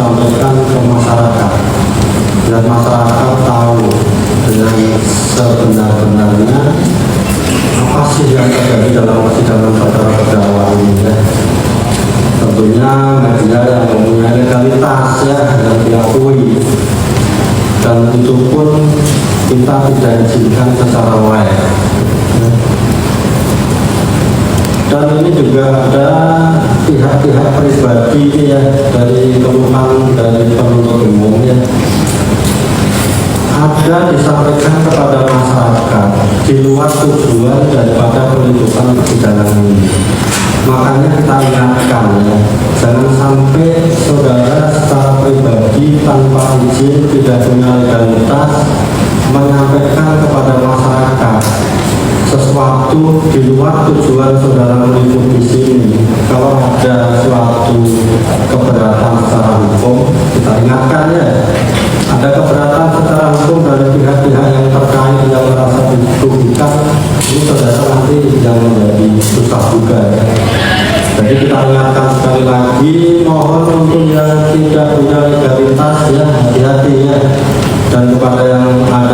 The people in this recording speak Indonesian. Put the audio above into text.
disampaikan ke masyarakat dan masyarakat tahu dengan sebenar-benarnya apa sih yang terjadi dalam persidangan perkara dakwaan ini ya. Tentunya media yang mempunyai legalitas ya yang diakui, dan itu pun kita tidak izinkan secara live. Dan ini juga ada pihak-pihak pribadi ya dari keluhan dari penuntut umum ya, ada disampaikan kepada masyarakat di luar tujuan daripada penuntutan persidangan ini. Makanya kita ingatkan ya, jangan sampai saudara secara pribadi tanpa izin tidak punya legalitas menyampaikan kepada masyarakat sesuatu di luar tujuan saudara meliput di sini. Kalau ada suatu keberatan secara hukum, kita ingatkan ya, ada keberatan secara hukum dari pihak-pihak yang terkait yang merasa dirugikan, ini saudara nanti yang menjadi susah juga ya. Jadi kita ingatkan sekali lagi, mohon untuk yang tidak punya legalitas ya hati-hati ya, dan kepada yang ada